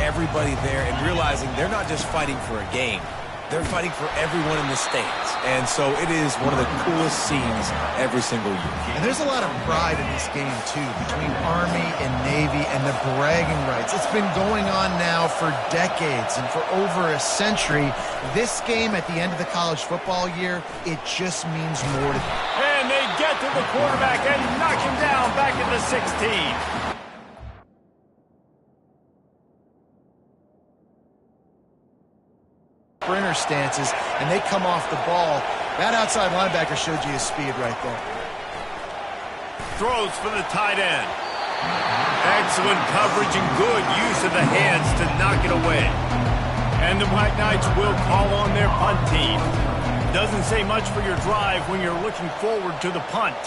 everybody there and realizing they're not just fighting for a game. They're fighting for everyone in the stands. And so it is one of the coolest scenes every single year. And there's a lot of pride in this game, too, between Army and Navy and the bragging rights. It's been going on now for decades and for over a century. This game at the end of the college football year, it just means more to them. And they get to the quarterback and knock him down back at the 16. Sprinter stances, and they come off the ball. That outside linebacker showed you his speed right there. Throws for the tight end. Excellent coverage and good use of the hands to knock it away. And the Black Knights will call on their punt team. Doesn't say much for your drive when you're looking forward to the punt.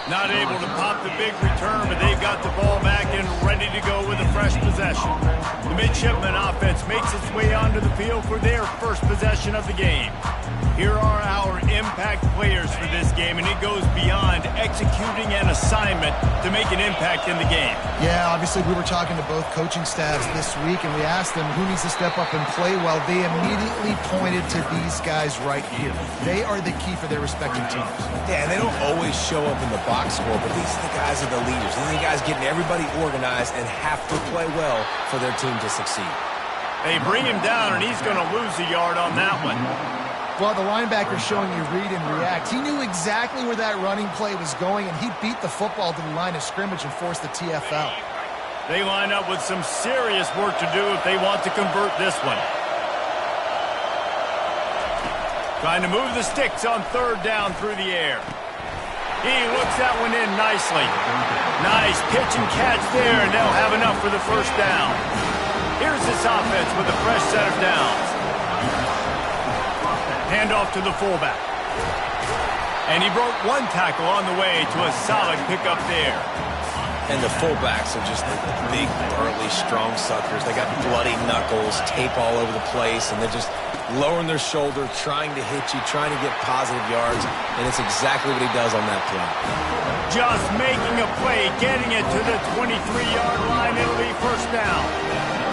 Not able to pop the big return, but they've got the ball back and ready to go with a fresh possession. The midshipman offense makes its way onto the field for their first possession of the game. Here are our impact players for this game, and it goes beyond executing an assignment to make an impact in the game. Yeah, obviously we were talking to both coaching staffs this week, and we asked them who needs to step up and play well. They immediately pointed to these guys right here. They are the key for their respective teams. Yeah, and they don't always show up in the box score, but these are the guys are the leaders. These are the guys getting everybody organized and have to play well for their team to succeed. They bring him down, and he's going to lose a yard on that one. Well, the linebacker showing you read and react. He knew exactly where that running play was going, and he beat the football to the line of scrimmage and forced the TFL. They line up with some serious work to do if they want to convert this one. Trying to move the sticks on third down through the air. He looks that one in nicely. Nice pitch and catch there, and they'll have enough for the first down. Here's this offense with a fresh set of downs. Handoff to the fullback. And he broke one tackle on the way to a solid pickup there. And the fullbacks are just the big, burly, strong suckers. They got bloody knuckles, tape all over the place, and they're just lowering their shoulder, trying to hit you, trying to get positive yards, and it's exactly what he does on that play. Just making a play, getting it to the 23-yard line. It'll be first down.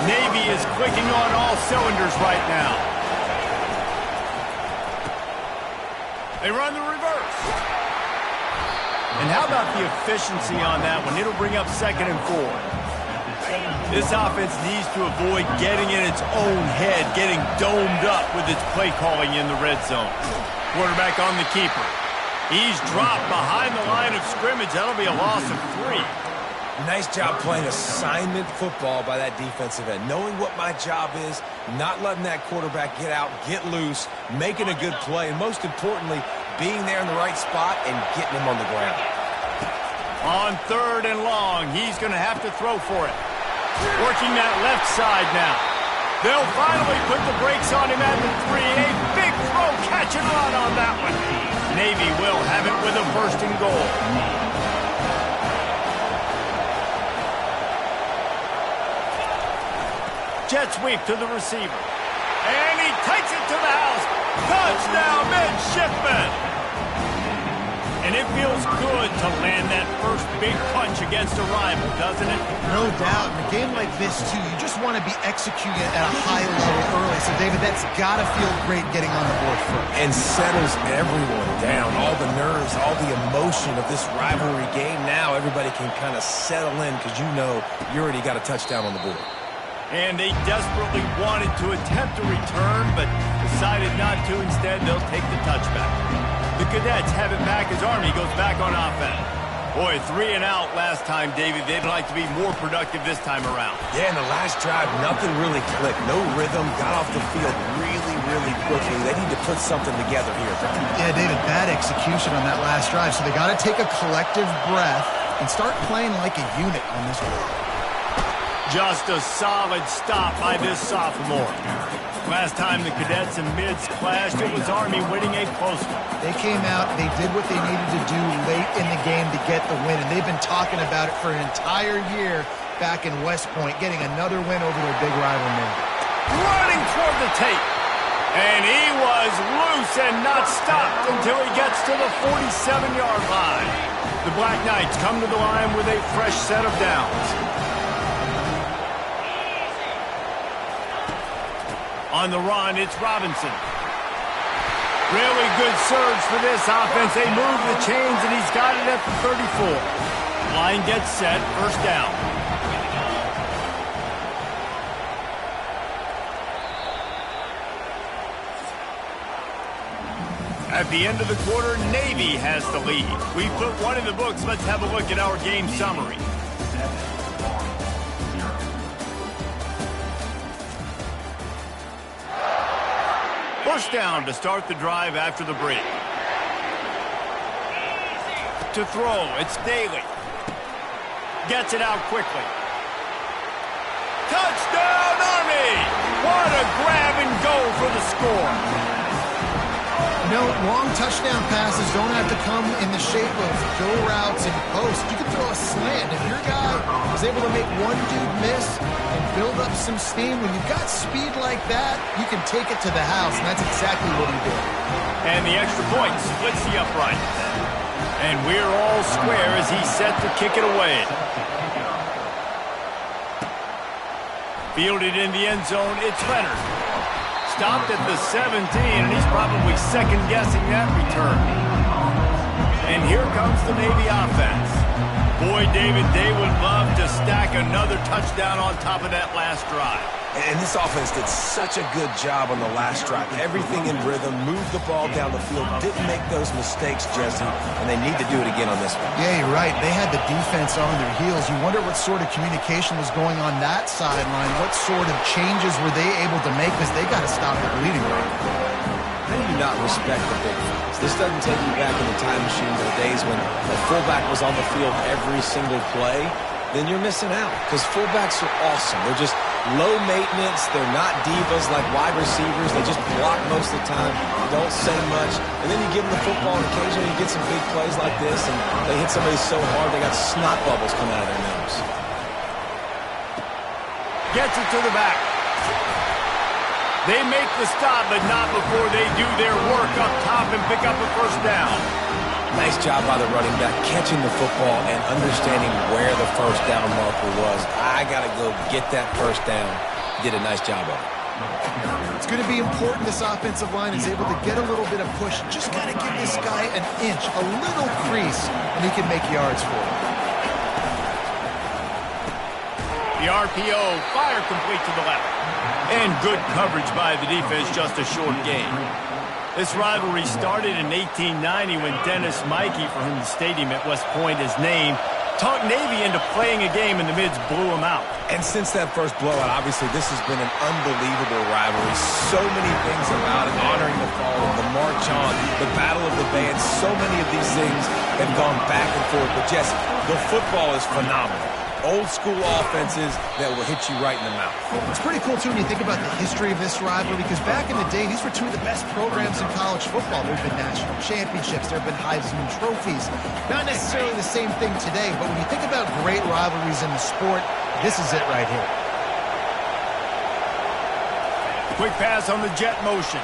Navy is clicking on all cylinders right now. They run the reverse. And how about the efficiency on that one? It'll bring up 2nd and 4. This offense needs to avoid getting in its own head, getting domed up with its play calling in the red zone. Quarterback on the keeper. He's dropped behind the line of scrimmage. That'll be a loss of 3. Nice job playing assignment football by that defensive end. Knowing what my job is, not letting that quarterback get out, get loose, making a good play, and most importantly, being there in the right spot and getting him on the ground. On 3rd and long, he's going to have to throw for it. Working that left side now. They'll finally put the brakes on him at the 3. A big throw, catch and run on that one. Navy will have it with a 1st and goal. Jet sweep to the receiver. And he takes it to the house. Touchdown, midshipman. And it feels good to land that first big punch against a rival, doesn't it? No doubt. In a game like this, too, you just want to be executing it at a high level early. So, David, that's got to feel great getting on the board first. And settles everyone down. All the nerves, all the emotion of this rivalry game. Now everybody can kind of settle in because you know you already got a touchdown on the board. And they desperately wanted to attempt a return, but decided not to. Instead, they'll take the touchback. The Cadets have it back as Army goes back on offense. Boy, 3 and out last time, David. They'd like to be more productive this time around. Yeah, in the last drive, nothing really clicked. No rhythm. Got off the field really, really quickly. They need to put something together here. Yeah, David, bad execution on that last drive. So they got to take a collective breath and start playing like a unit on this one. Just a solid stop by this sophomore. Last time the Cadets and Mids clashed, it was Army winning a close one. They came out, they did what they needed to do late in the game to get the win, and they've been talking about it for an entire year back in West Point, getting another win over their big rival Navy. Running toward the tape. And he was loose and not stopped until he gets to the 47-yard line. The Black Knights come to the line with a fresh set of downs. On the run, it's Robinson. Really good surge for this offense. They move the chains, and he's got it at the 34. Line gets set, first down. At the end of the quarter, Navy has the lead. We put one in the books. Let's have a look at our game summary. First down to start the drive after the break. To throw, it's Daly. Gets it out quickly. Touchdown, Army! What a grab and go for the score. You know, long touchdown passes don't have to come in the shape of go routes and posts. You can throw a slant. If your guy is able to make one dude miss and build up some steam, when you've got speed like that, you can take it to the house, and that's exactly what he did. And the extra point splits the upright. And we're all square as he's set to kick it away. Fielded in the end zone, it's Leonard. Stopped at the 17, and he's probably second-guessing that return. And here comes the Navy offense. Boy, David, they would love to stack another touchdown on top of that last drive. And this offense did such a good job on the last drive. Everything in rhythm, moved the ball down the field, didn't make those mistakes, Jesse, and they need to do it again on this one. Yeah, you're right. They had the defense on their heels. You wonder what sort of communication was going on that sideline. What sort of changes were they able to make, because they got to stop the bleeding right now. How do you not respect the big plays? This doesn't take you back in the time machine to the days when the fullback was on the field every single play. Then you're missing out, because fullbacks are awesome. They're just low maintenance. They're not divas like wide receivers. They just block most of the time, don't say much. And then you give them the football, and occasionally you get some big plays like this, and they hit somebody so hard they got snot bubbles coming out of their nose. Gets it to the back. They make the stop, but not before they do their work up top and pick up a first down. Nice job by the running back, catching the football and understanding where the first down marker was. I got to go get that first down. Did a nice job of it. It's going to be important this offensive line is able to get a little bit of push. Just got to give this guy an inch, a little crease, and he can make yards for it. The RPO, fire complete to the left. And good coverage by the defense, just a short gain. This rivalry started in 1890 when Dennis Mikey, for whom the stadium at West Point is named, talked Navy into playing a game, and the Mids blew him out. And since that first blowout, obviously, this has been an unbelievable rivalry. So many things about it, honoring the fallen, the march on, the battle of the bands. So many of these things have gone back and forth. But, Jesse, the football is phenomenal. Old-school offenses that will hit you right in the mouth. It's pretty cool, too, when you think about the history of this rivalry, because back in the day, these were two of the best programs in college football. There have been national championships. There have been Heisman trophies. Not necessarily the same thing today, but when you think about great rivalries in the sport, this is it right here. Quick pass on the jet motion.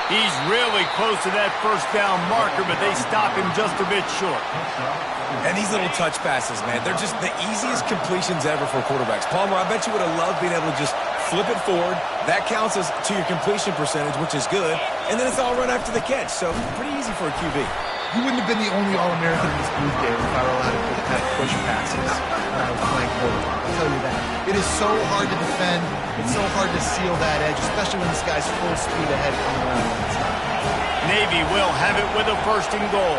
He's really close to that first down marker, but they stop him just a bit short. And these little touch passes, man, they're just the easiest completions ever for quarterbacks. Palmer, I bet you would have loved being able to just flip it forward. That counts as to your completion percentage, which is good. And then it's all run after the catch, so pretty easy for a QB. You wouldn't have been the only All-American in this booth, Dave, if I were allowed to put push passes when I was playing quarterback. I'll tell you that. It is so hard to defend. It's so hard to seal that edge, especially when this guy's full speed ahead coming around the inside. Navy will have it with a first and goal.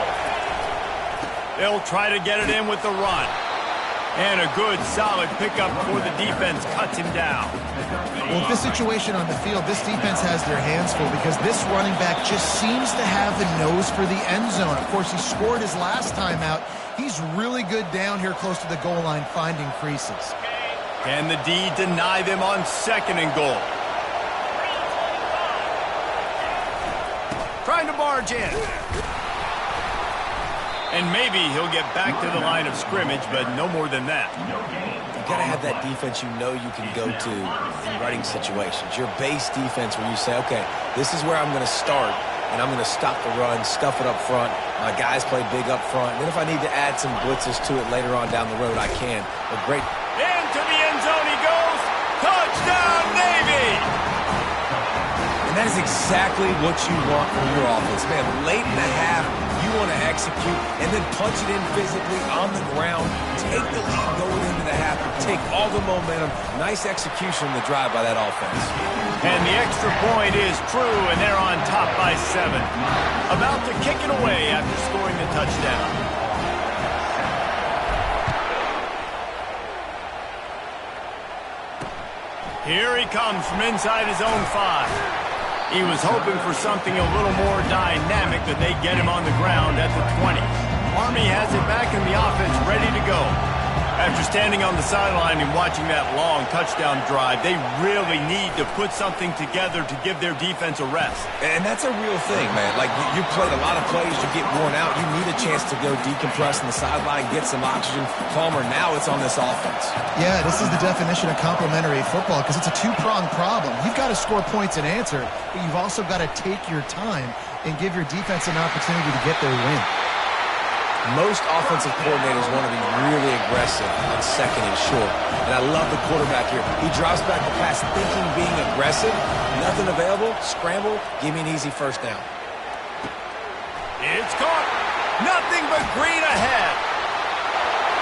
They'll try to get it in with the run. And a good, solid pickup before the defense cuts him down. Well, with this situation on the field, this defense has their hands full because this running back just seems to have the nose for the end zone. Of course, he scored his last time out. He's really good down here close to the goal line, finding creases. Can the D deny them on second and goal? Trying to barge in. And maybe he'll get back to the line of scrimmage, but no more than that. You've got to have that defense you know you can go to in running situations. Your base defense where you say, okay, this is where I'm going to start, and I'm going to stop the run, stuff it up front. My guys play big up front. And then if I need to add some blitzes to it later on down the road, I can. But great. Into the end zone he goes. Touchdown, Navy! And that is exactly what you want from your offense. Man, late in the half, you want to execute and then punch it in physically on the ground. Take the lead going into the half and take all the momentum. Nice execution in the drive by that offense. And the extra point is true, and they're on top by 7. About to kick it away after scoring the touchdown. Here he comes from inside his own 5. He was hoping for something a little more dynamic, that they get him on the ground at the 20. Army has it back in the offense, ready to go. After standing on the sideline and watching that long touchdown drive, they really need to put something together to give their defense a rest. And that's a real thing, man. Like, you played a lot of plays, you get worn out, you need a chance to go decompress on the sideline, get some oxygen. Palmer, now it's on this offense. Yeah, this is the definition of complementary football, because it's a two-pronged problem. You've got to score points and answer, but you've also got to take your time and give your defense an opportunity to get their win. Most offensive coordinators want to be really aggressive on second and short. And I love the quarterback here. He drops back the pass thinking being aggressive. Nothing available. Scramble. Give me an easy first down. It's caught. Nothing but green ahead.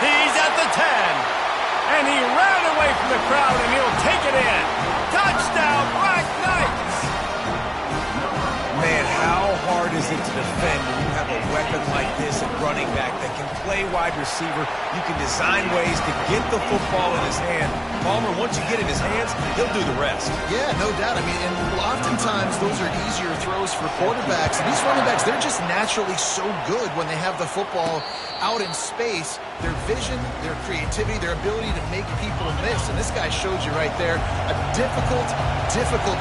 He's at the 10. And he ran away from the crowd, and he'll take it in. Touchdown, Black Knights! Man, how hard is it to defend when you have a weapon like this at running back that can play wide receiver? You can design ways to get the football in his hand. Palmer, once you get in his hands, he'll do the rest. Yeah, no doubt. I mean, and oftentimes those are easier throws for quarterbacks. And these running backs, they're just naturally so good when they have the football out in space. Their vision, their creativity, their ability to make people miss. And this guy showed you right there, a difficult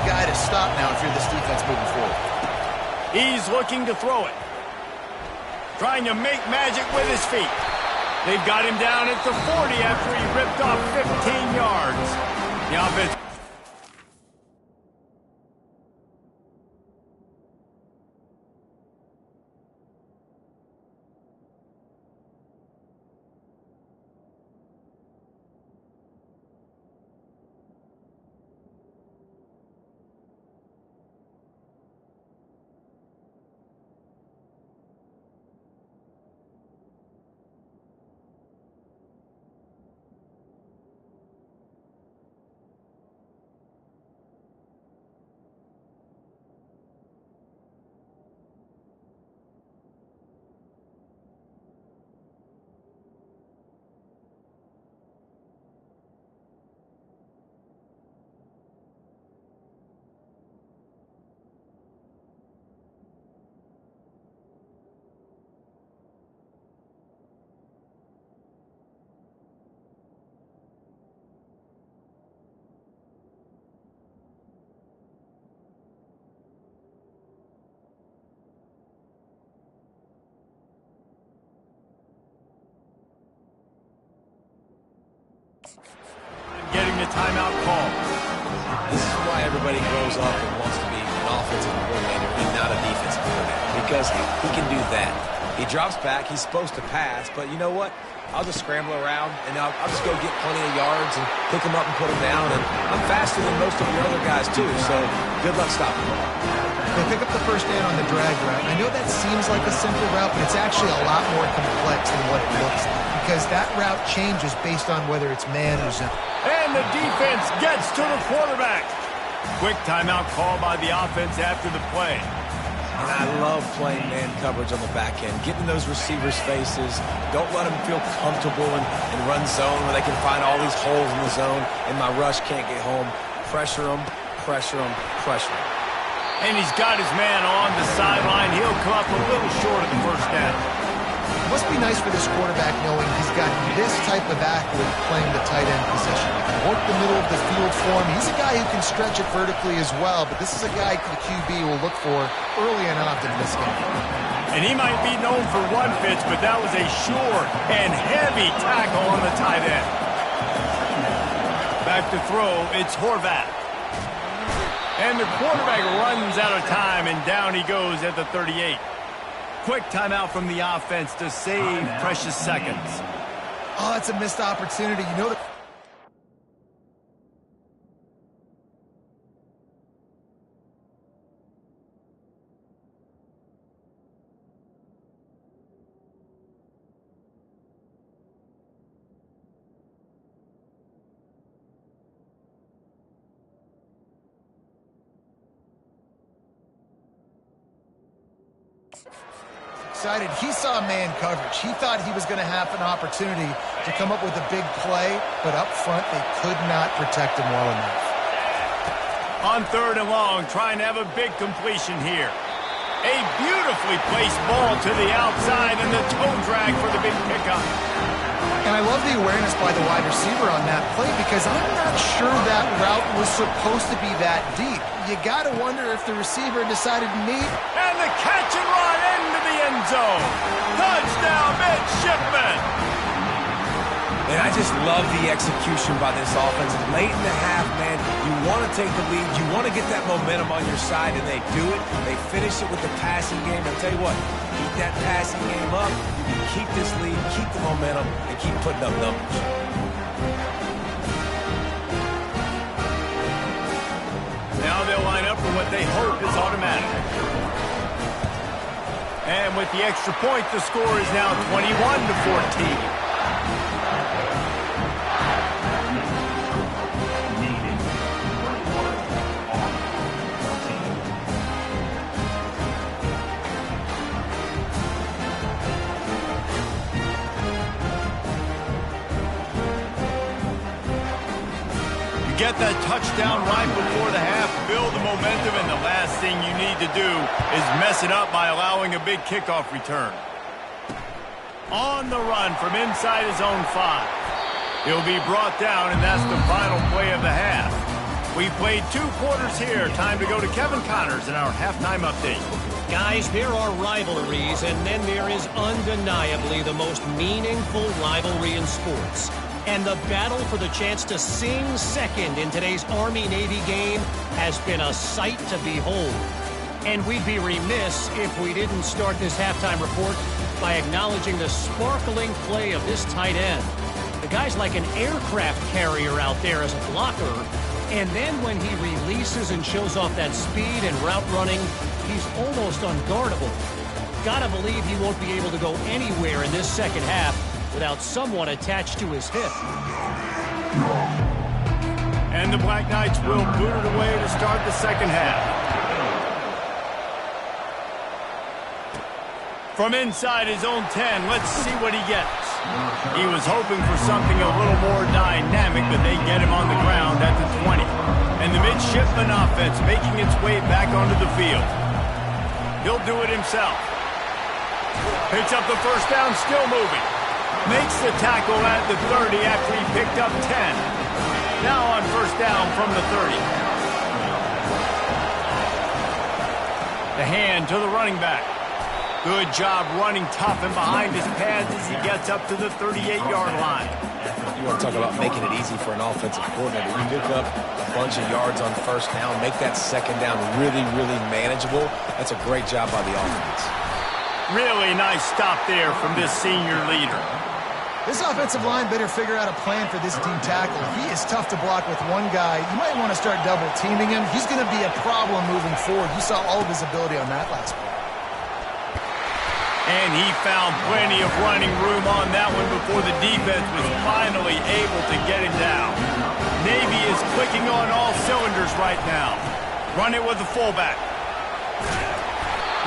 guy to stop now if you're this defense moving forward. He's looking to throw it. Trying to make magic with his feet. They've got him down at the 40 after he ripped off 15 yards. The offense. Getting the timeout call. This is why everybody grows up and wants to be an offensive coordinator and not a defensive coordinator, because he can do that. He drops back. He's supposed to pass, but you know what? I'll just scramble around, and I'll just go get plenty of yards and pick them up and put them down. And I'm faster than most of your other guys, too, so good luck stopping me. They pick up the first down on the drag route. I know that seems like a simple route, but it's actually a lot more complex than what it looks like, because that route changes based on whether it's man or zone. And the defense gets to the quarterback. Quick timeout call by the offense after the play. And I love playing man coverage on the back end, getting those receivers' faces. Don't let them feel comfortable and run zone where they can find all these holes in the zone and my rush can't get home. Pressure them, pressure them, pressure them. And he's got his man on the sideline. He'll come up a little short of the first down. It must be nice for this quarterback knowing he's got this type of athlete playing the tight end position. He can work the middle of the field for him. He's a guy who can stretch it vertically as well, but this is a guy the QB will look for early and often in this game. And he might be known for one pitch, but that was a sure and heavy tackle on the tight end. Back to throw, it's Horvath. And the quarterback runs out of time, and down he goes at the 38. Quick timeout from the offense to save precious seconds. Oh, it's a missed opportunity. You know that. excited. He saw man coverage. He thought he was going to have an opportunity to come up with a big play, but up front they could not protect him well enough. On 3rd and long, trying to have a big completion here. A beautifully placed ball to the outside and the toe drag for the big pickup. And I love the awareness by the wide receiver on that play because I'm not sure that route was supposed to be that deep. You got to wonder if the receiver decided to meet. And the catch and run into the end zone. Touchdown, Midshipman. And I just love the execution by this offense. Late in the half, man, you want to take the lead. You want to get that momentum on your side, and they do it. They finish it with the passing game. I'll tell you what, keep that passing game up. You can keep this lead, keep the momentum, and keep putting up numbers. Now they'll line up for what they hope is automatic. And with the extra point, the score is now 21-14. Get that touchdown right before the half, build the momentum, and the last thing you need to do is mess it up by allowing a big kickoff return. On the run from inside his own 5. He'll be brought down, and that's the final play of the half. We played 2 quarters here. Time to go to Kevin Connors in our halftime update. Guys, there are rivalries, and then there is undeniably the most meaningful rivalry in sports. And the battle for the chance to sing second in today's Army-Navy game has been a sight to behold. And we'd be remiss if we didn't start this halftime report by acknowledging the sparkling play of this tight end. The guy's like an aircraft carrier out there as a blocker. And then when he releases and shows off that speed and route running, he's almost unguardable. Gotta believe he won't be able to go anywhere in this second half without someone attached to his hip. And the Black Knights will boot it away to start the second half. From inside his own 10, let's see what he gets. He was hoping for something a little more dynamic, but they get him on the ground at the 20. And the Midshipman offense making its way back onto the field. He'll do it himself. Picks up the first down, still moving. Makes the tackle at the 30 after he picked up 10. Now on first down from the 30. The hand to the running back. Good job running tough and behind his pads as he gets up to the 38-yard line. You want to talk about making it easy for an offensive coordinator. You pick up a bunch of yards on first down, make that second down really, really manageable. That's a great job by the offense. Really nice stop there from this senior leader. This offensive line better figure out a plan for this D tackle. He is tough to block with one guy. You might want to start double teaming him. He's going to be a problem moving forward. You saw all of his ability on that last play. And he found plenty of running room on that one before the defense was finally able to get him down. Navy is clicking on all cylinders right now. Run it with the fullback.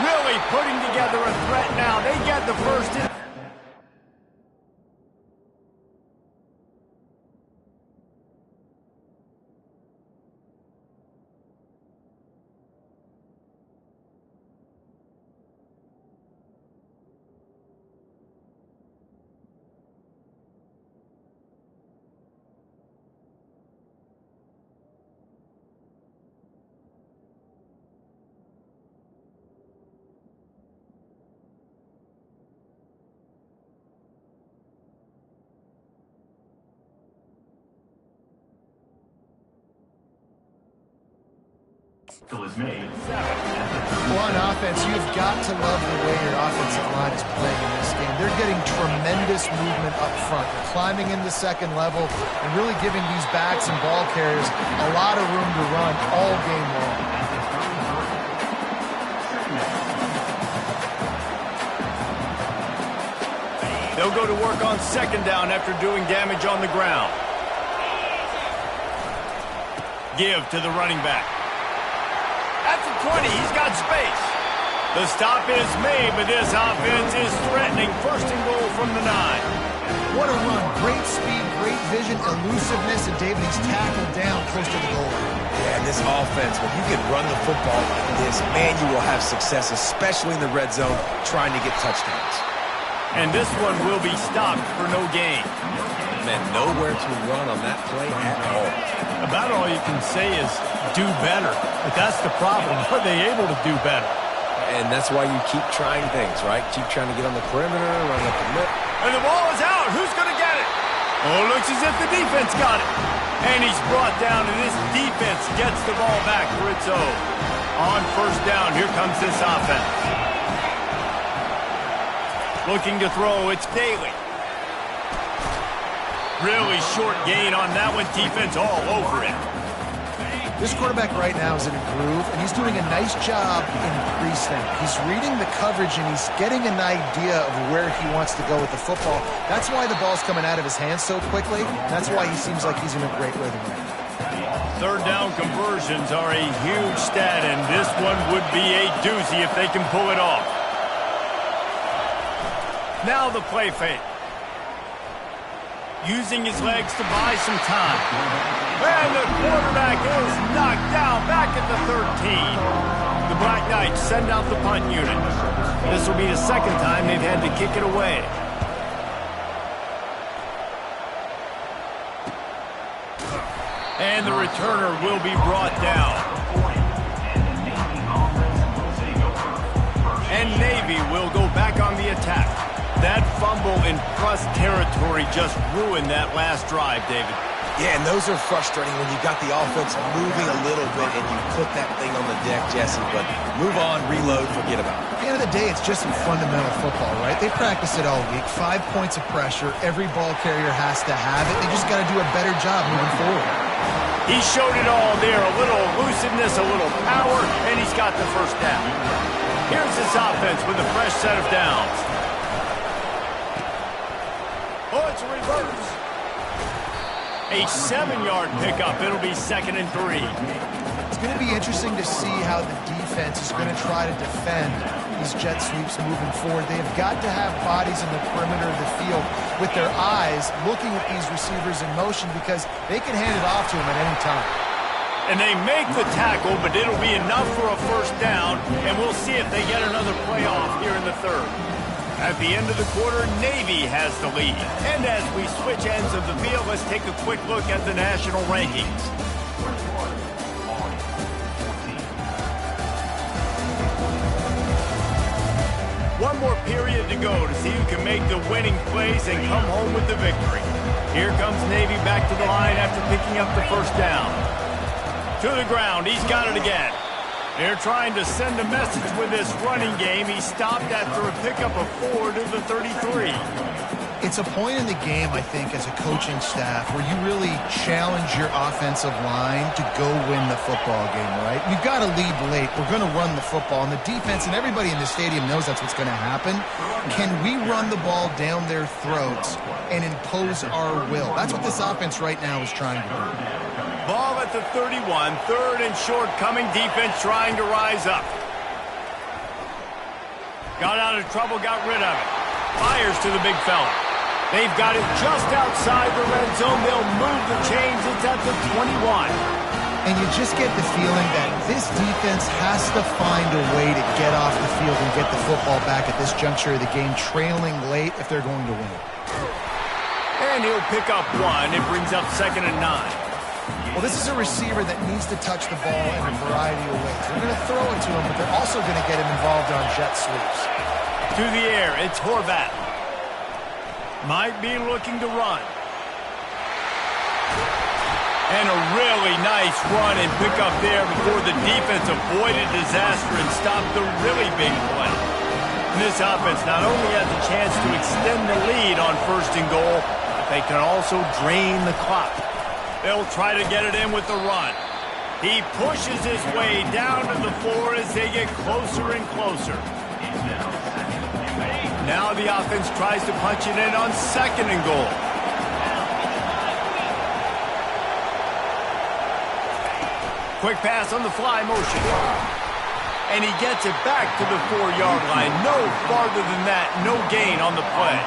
Really putting together a threat now. They get the first in. Was made. Well, on offense, you've got to love the way your offensive line is playing in this game. They're getting tremendous movement up front. They're climbing in the second level and really giving these backs and ball carriers a lot of room to run all game long. They'll go to work on second down after doing damage on the ground. Give to the running back. At the 20, he's got space. The stop is made, but this offense is threatening. First and goal from the 9. What a run. Great speed, great vision, elusiveness, and David, he's tackled down close to the goal line. Yeah, and this offense, when you can run the football like this, man, you will have success, especially in the red zone, trying to get touchdowns. And this one will be stopped for no gain. Man, nowhere to run on that play at all. About all you can say is do better. But that's the problem. Are they able to do better? And that's why you keep trying things, right? Keep trying to get on the perimeter, run up the middle. And the ball is out. Who's going to get it? Oh, it looks as if the defense got it. And he's brought down, and this defense gets the ball back for its own. On first down, here comes this offense. Looking to throw, it's Daly. Really short gain on that one. Defense all over it. This quarterback right now is in a groove, and he's doing a nice job in pre-snap. He's reading the coverage, and he's getting an idea of where he wants to go with the football. That's why the ball's coming out of his hands so quickly. That's why he seems like he's in a great rhythm right now. Third down conversions are a huge stat, and this one would be a doozy if they can pull it off. Now the play fake. Using his legs to buy some time. And the quarterback is knocked down back at the 13. The Black Knights send out the punt unit. This will be the second time they've had to kick it away. And the returner will be brought down. And Navy will go back on the attack. That fumble in plus territory just ruined that last drive, David. Yeah, and those are frustrating when you got the offense moving a little bit and you put that thing on the deck, Jesse. But move on, reload, forget about it. At the end of the day, it's just some fundamental football, right? They practice it all week. 5 points of pressure. Every ball carrier has to have it. They just got to do a better job moving forward. He showed it all there. A little elusiveness, a little power, and he's got the first down. Here's this offense with a fresh set of downs. Oh, it's a reverse. A 7-yard pickup. It'll be 2nd and 3. It's going to be interesting to see how the defense is going to try to defend these jet sweeps moving forward. They've got to have bodies in the perimeter of the field with their eyes looking at these receivers in motion because they can hand it off to them at any time. And they make the tackle, but it'll be enough for a first down, and we'll see if they get another playoff here in the third. At the end of the quarter, Navy has the lead. And as we switch ends of the field, let's take a quick look at the national rankings. One more period to go to see who can make the winning plays and come home with the victory. Here comes Navy back to the line after picking up the first down. To the ground, he's got it again. They're trying to send a message with this running game. He stopped after a pickup of 4 to the 33. It's a point in the game, I think, as a coaching staff where you really challenge your offensive line to go win the football game, right? You've got to lead late. We're going to run the football. And the defense and everybody in the stadium knows that's what's going to happen. Can we run the ball down their throats and impose our will? That's what this offense right now is trying to do. Ball at the 31, 3rd and short coming, defense trying to rise up. Got out of trouble, got rid of it. Fires to the big fella. They've got it just outside the red zone. They'll move the chains. It's at the 21. And you just get the feeling that this defense has to find a way to get off the field and get the football back at this juncture of the game, trailing late if they're going to win. And he'll pick up 1. It brings up 2nd and 9. Well, this is a receiver that needs to touch the ball in a variety of ways. They're going to throw it to him, but they're also going to get him involved on jet sweeps. To the air, it's Horvat. Might be looking to run. And a really nice run and pick up there before the defense avoided disaster and stopped the really big play. And this offense not only has a chance to extend the lead on 1st and goal, but they can also drain the clock. They'll try to get it in with the run. He pushes his way down to the floor as they get closer and closer. Now the offense tries to punch it in on 2nd and goal. Quick pass on the fly motion. and he gets it back to the 4-yard line. No farther than that, no gain on the play.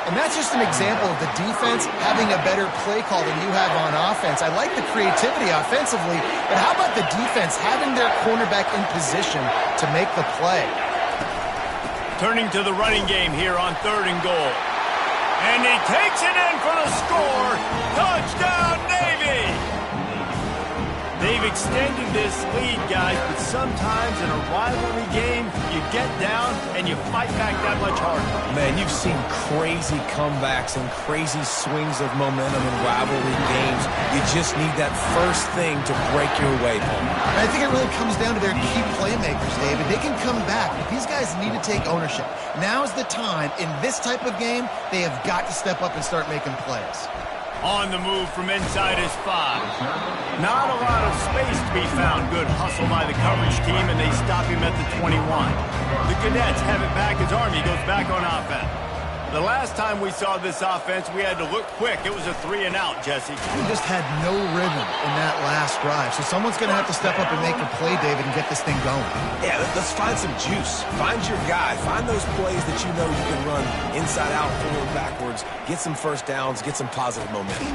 And that's just an example of the defense having a better play call than you have on offense. I like the creativity offensively, but how about the defense having their cornerback in position to make the play? Turning to the running game here on 3rd and goal. And he takes it in for the score. Touchdown, Navy! They've extended this lead, guys, but sometimes in a rivalry game, you get down and you fight back that much harder. Man, you've seen crazy comebacks and crazy swings of momentum in rivalry games. You just need that first thing to break your way, Paul. I think it really comes down to their key playmakers, David. They can come back, but these guys need to take ownership. Now's the time. In this type of game, they have got to step up and start making plays. On the move from inside his 5. Not a lot of space to be found. Good hustle by the coverage team, and they stop him at the 21. The Cadets have it back as Army goes back on offense. The last time we saw this offense, we had to look quick. It was a 3-and-out, Jesse. We just had no rhythm in that last drive, so someone's going to have to step up and make a play, David, and get this thing going. Yeah, let's find some juice. Find your guy. Find those plays that you know you can run inside out, forward, backwards. Get some first downs. Get some positive momentum.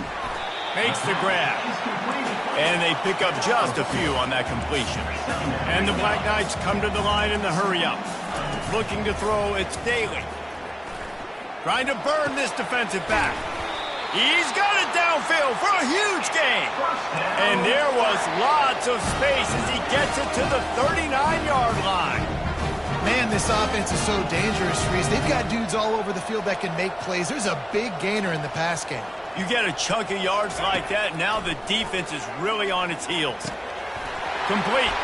Makes the grab. And they pick up just a few on that completion. And the Black Knights come to the line in the hurry-up. Looking to throw, it's Daly. Trying to burn this defensive back. He's got it downfield for a huge gain. And there was lots of space as he gets it to the 39-yard line. Man, this offense is so dangerous, Reese. They've got dudes all over the field that can make plays. There's a big gainer in the pass game. You get a chunk of yards like that, now the defense is really on its heels. Complete.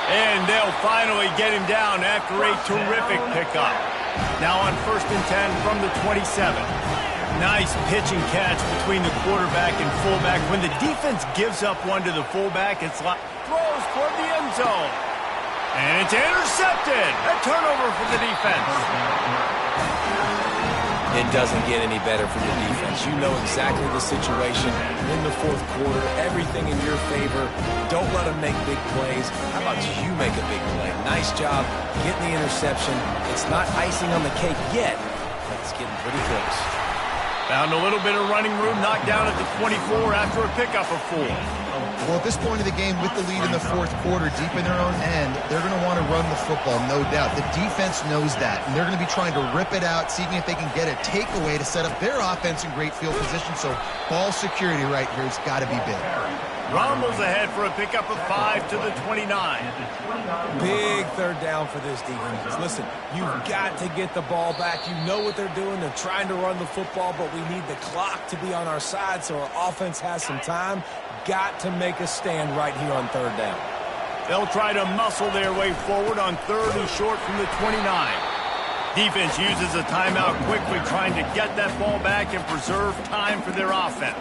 And they'll finally get him down after a terrific pickup. Now on 1st and 10 from the 27. Nice pitch and catch between the quarterback and fullback. When the defense gives up one to the fullback, it's like throws toward the end zone. And it's intercepted. A turnover for the defense. It doesn't get any better for the defense. You know exactly the situation in the 4th quarter. Everything in your favor. Don't let them make big plays. How about you make a big play? Nice job getting the interception. It's not icing on the cake yet, but it's getting pretty close. Found a little bit of running room, knocked down at the 24 after a pickup of 4. Well, at this point of the game, with the lead in the 4th quarter, deep in their own end, they're going to want to run the football, no doubt. The defense knows that, and they're going to be trying to rip it out, seeing if they can get a takeaway to set up their offense in great field position. So ball security right here has got to be big. Rumbles ahead for a pickup of 5 to the 29. Big 3rd down for this defense. Listen, you've got to get the ball back. You know what they're doing. They're trying to run the football, but we need the clock to be on our side so our offense has some time. Got to make a stand right here on 3rd down. They'll try to muscle their way forward on 3rd and short from the 29. Defense uses a timeout quickly, trying to get that ball back and preserve time for their offense.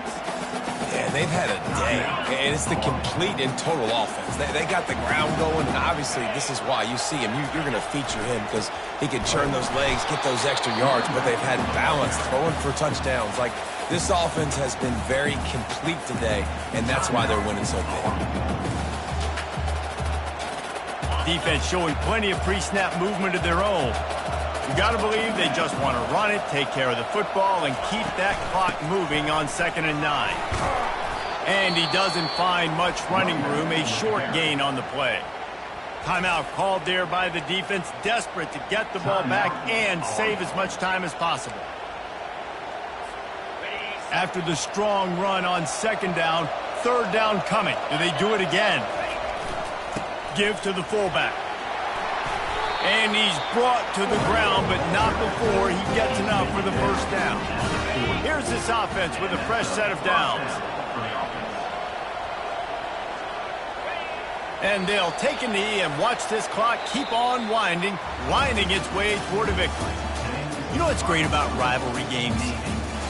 Yeah, they've had a day, and it's the complete and total offense. They got the ground going, and obviously this is why you see him. You're going to feature him because he can churn those legs, get those extra yards, but they've had balance, throwing for touchdowns. Like, this offense has been very complete today, and that's why they're winning so big. Defense showing plenty of pre-snap movement of their own. You got to believe they just want to run it, take care of the football, and keep that clock moving on 2nd and 9. And he doesn't find much running room, a short gain on the play. Timeout called there by the defense, desperate to get the ball back and save as much time as possible. After the strong run on 2nd down, 3rd down coming. Do they do it again? Give to the fullback. And he's brought to the ground, but not before he gets enough for the 1st down. Here's this offense with a fresh set of downs. And they'll take a knee and watch this clock keep on winding its way toward a victory. You know what's great about rivalry games?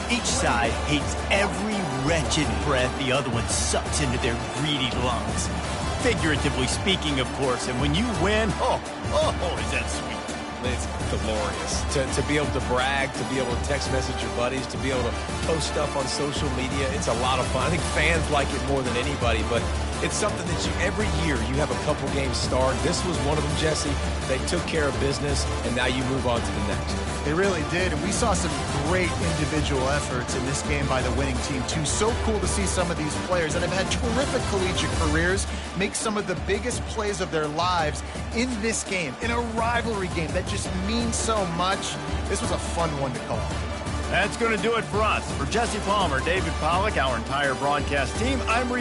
Each side hates every wretched breath the other one sucks into their greedy lungs. Figuratively speaking, of course, and when you win, oh, is that sweet. It's glorious. To be able to brag, to be able to text message your buddies, to be able to post stuff on social media, it's a lot of fun. I think fans like it more than anybody, but It's something that every year you have a couple games starred. This was one of them, Jesse. They took care of business, and now you move on to the next. They really did, and we saw some great individual efforts in this game by the winning team, too. So cool to see some of these players that have had terrific collegiate careers make some of the biggest plays of their lives in this game, in a rivalry game that just means so much. This was a fun one to call. That's going to do it for us. For Jesse Palmer, David Pollack, our entire broadcast team, I'm Reese